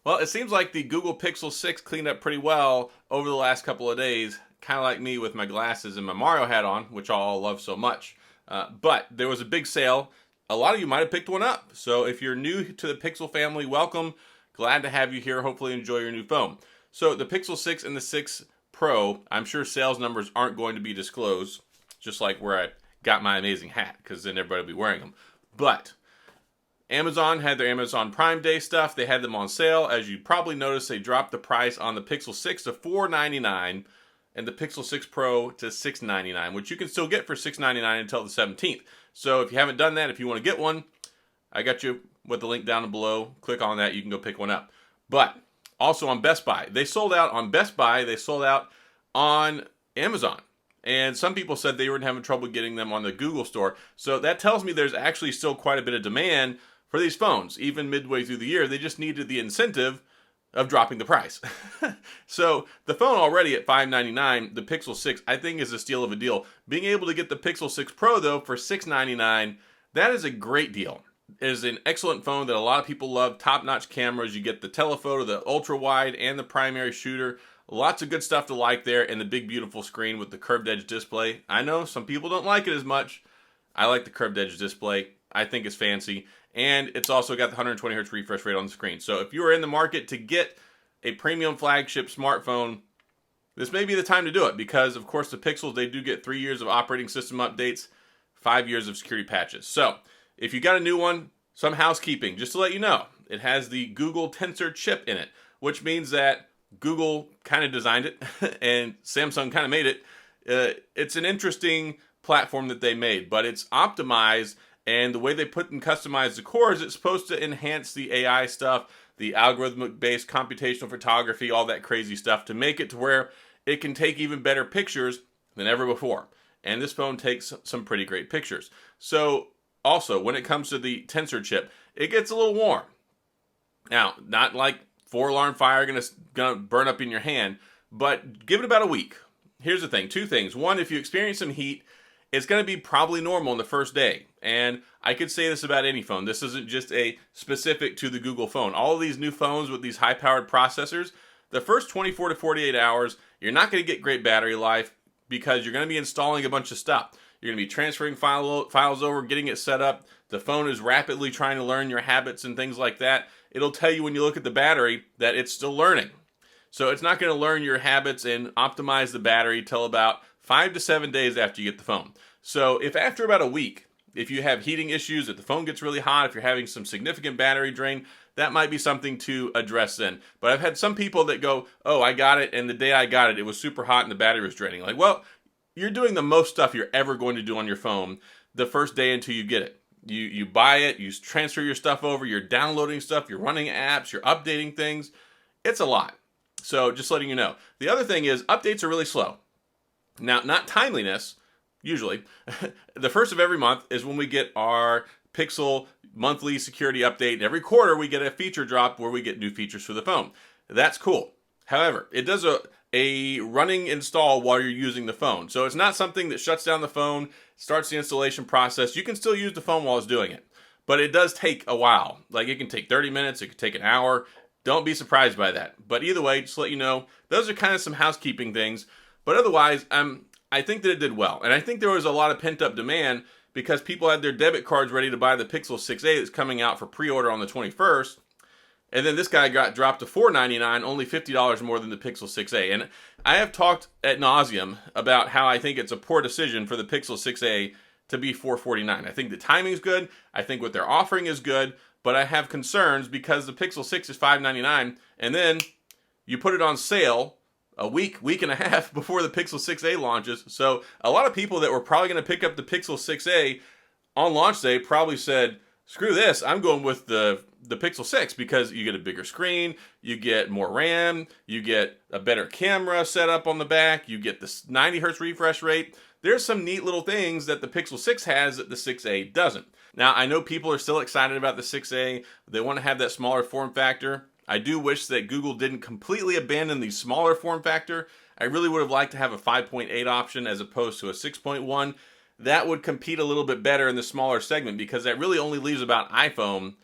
Well, it seems like the Google Pixel 6 cleaned up pretty well over the last couple of days, kind of like me with my glasses and my Mario hat on, which I all love so much. But there was a big sale. A lot of you might have picked one up. So if you're new to the Pixel family, welcome. Glad to have you here. Hopefully enjoy your new phone. So the Pixel 6 and the 6 Pro, I'm sure sales numbers aren't going to be disclosed, just like where I got my amazing hat, because then everybody will be wearing them. But Amazon had their Amazon Prime Day stuff. They had them on sale. As you probably noticed, they dropped the price on the Pixel 6 to $499 and the Pixel 6 Pro to $699, which you can still get for $699 until the 17th. So if you haven't done that, if you want to get one, I got you with the link down below. Click on that. You can go pick one up. But also on Best Buy. They sold out on Best Buy. They sold out on Amazon. And some people said they were having trouble getting them on the Google store. So that tells me there's actually still quite a bit of demand for these phones, even midway through the year. They just needed the incentive of dropping the price. So the phone already at $599, the Pixel 6, I think is a steal of a deal. Being able to get the Pixel 6 Pro, though, for $699, that is a great deal. It is an excellent phone that a lot of people love. Top-notch cameras. You get the telephoto, the ultra-wide, and the primary shooter. Lots of good stuff to like there, and the big, beautiful screen with the curved edge display. I know some people don't like it as much. I like the curved edge display. I think it's fancy. And it's also got the 120 hertz refresh rate on the screen. So if you are in the market to get a premium flagship smartphone, this may be the time to do it, because of course the Pixels, they do get 3 years of operating system updates, 5 years of security patches. So if you got a new one, some housekeeping, just to let you know, it has the Google Tensor chip in it, which means that Google kind of designed it and Samsung kind of made it. It's an interesting platform that they made, but it's optimized. And the way they put and customize the cores, it's supposed to enhance the AI stuff, the algorithmic-based computational photography, all that crazy stuff, to make it to where it can take even better pictures than ever before. And this phone takes some pretty great pictures. So also, when it comes to the Tensor chip, it gets a little warm. Now, not like 4-alarm fire gonna burn up in your hand, but give it about a week. Here's the thing, two things. One, if you experience some heat, it's going to be probably normal in the first day. And I could say this about any phone. This isn't just a specific to the Google phone. All of these new phones with these high-powered processors, the first 24 to 48 hours, you're not going to get great battery life because you're going to be installing a bunch of stuff. You're going to be transferring files over, getting it set up. The phone is rapidly trying to learn your habits and things like that. It'll tell you when you look at the battery that it's still learning. So it's not going to learn your habits and optimize the battery till about 5 to 7 days after you get the phone. So if after about a week, if you have heating issues, if the phone gets really hot, if you're having some significant battery drain, that might be something to address then. But I've had some people that go, oh, I got it, and the day I got it, it was super hot and the battery was draining. Like, well, you're doing the most stuff you're ever going to do on your phone the first day until you get it. You buy it, you transfer your stuff over, you're downloading stuff, you're running apps, you're updating things. It's a lot. So just letting you know. The other thing is updates are really slow. Now, not timeliness, usually. The first of every month is when we get our Pixel monthly security update. And every quarter we get a feature drop where we get new features for the phone. That's cool. However, it does a running install while you're using the phone. So it's not something that shuts down the phone, starts the installation process. You can still use the phone while it's doing it. But it does take a while. Like it can take 30 minutes, it can take an hour. Don't be surprised by that. But either way, just to let you know, those are kind of some housekeeping things. But otherwise, I think that it did well. And I think there was a lot of pent-up demand because people had their debit cards ready to buy the Pixel 6a that's coming out for pre-order on the 21st. And then this guy got dropped to $499, only $50 more than the Pixel 6a. And I have talked ad nauseum about how I think it's a poor decision for the Pixel 6a to be $449. I think the timing's good. I think what they're offering is good. But I have concerns because the Pixel 6 is $599. And then you put it on sale a week and a half before the Pixel 6a launches. So a lot of people that were probably going to pick up the Pixel 6a on launch day probably said, screw this, I'm going with the Pixel 6 because you get a bigger screen, you get more RAM, you get a better camera set up on the back, you get this 90 hertz refresh rate. There's some neat little things that the Pixel 6 has that the 6a doesn't. Now, I know people are still excited about the 6a. They want to have that smaller form factor. I do wish that Google didn't completely abandon the smaller form factor. I really would have liked to have a 5.8 option as opposed to a 6.1. That would compete a little bit better in the smaller segment because that really only leaves about iPhone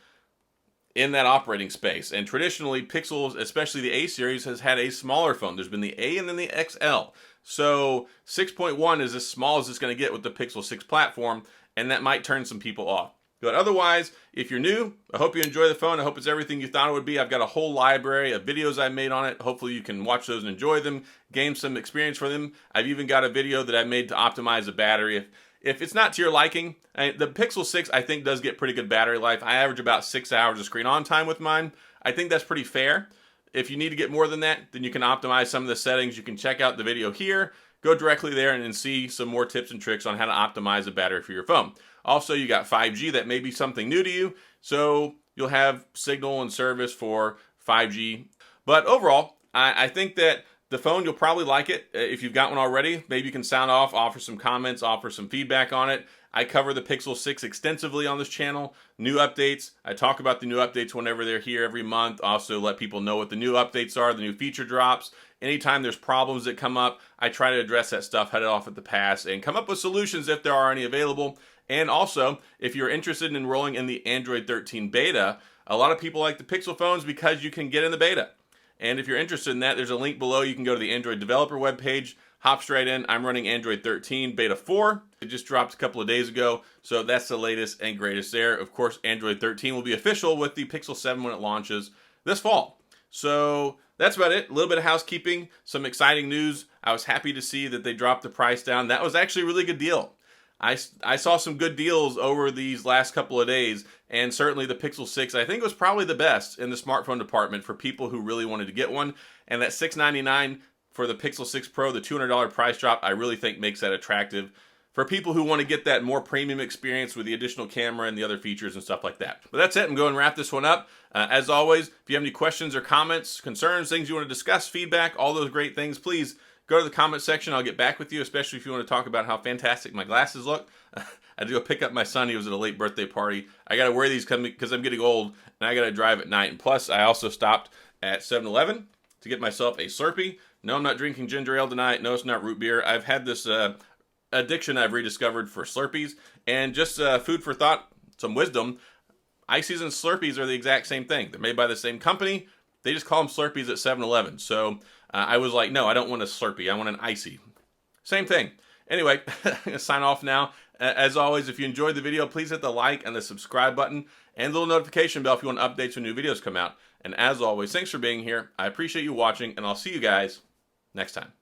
in that operating space. And traditionally, Pixel, especially the A series, has had a smaller phone. There's been the A and then the XL. So 6.1 is as small as it's going to get with the Pixel 6 platform, and that might turn some people off. But otherwise, if you're new, I hope you enjoy the phone. I hope it's everything you thought it would be. I've got a whole library of videos I made on it. Hopefully you can watch those and enjoy them, gain some experience for them. I've even got a video that I made to optimize the battery. If it's not to your liking, the Pixel 6 I think does get pretty good battery life. I average about 6 hours of screen on time with mine. I think that's pretty fair. If you need to get more than that, then you can optimize some of the settings. You can check out the video here, go directly there and see some more tips and tricks on how to optimize the battery for your phone. Also, you got 5G. That may be something new to you, so you'll have signal and service for 5G. But overall, I think that the phone, you'll probably like it. If you've got one already, maybe you can sound off, offer some comments, offer some feedback on it. I cover the Pixel 6 extensively on this channel. New updates. I talk about the new updates whenever they're here every month. Also let people know what the new updates are, the new feature drops. Anytime there's problems that come up, I try to address that stuff, head it off at the pass, and come up with solutions if there are any available. And also, if you're interested in enrolling in the Android 13 beta, a lot of people like the Pixel phones because you can get in the beta. And if you're interested in that, there's a link below. You can go to the Android developer webpage, hop straight in. I'm running Android 13 beta 4. It just dropped a couple of days ago, so that's the latest and greatest there. Of course, Android 13 will be official with the Pixel 7 when it launches this fall. So that's about it. A little bit of housekeeping, some exciting news. I was happy to see that they dropped the price down. That was actually a really good deal. I saw some good deals over these last couple of days, and certainly the Pixel 6 I think was probably the best in the smartphone department for people who really wanted to get one. And that $699 for the Pixel 6 Pro, the $200 price drop, I really think makes that attractive for people who want to get that more premium experience with the additional camera and the other features and stuff like that. But that's it. I'm going to wrap this one up. As always, if you have any questions or comments, concerns, things you want to discuss, feedback, all those great things, please go to the comment section. I'll get back with you, especially if you want to talk about how fantastic my glasses look. I had to go pick up my son. He was at a late birthday party. I got to wear these because I'm getting old, and I got to drive at night. And plus, I also stopped at 7-Eleven to get myself a Slurpee. No, I'm not drinking ginger ale tonight. No, it's not root beer. I've had this addiction I've rediscovered for Slurpees. And just food for thought, some wisdom. Ices and Slurpees are the exact same thing. They're made by the same company. They just call them Slurpees at 7-Eleven. So I was like, no, I don't want a Slurpee. I want an Icy. Same thing. Anyway, I'm going to sign off now. As always, if you enjoyed the video, please hit the like and the subscribe button and the little notification bell if you want updates when new videos come out. And as always, thanks for being here. I appreciate you watching, and I'll see you guys next time.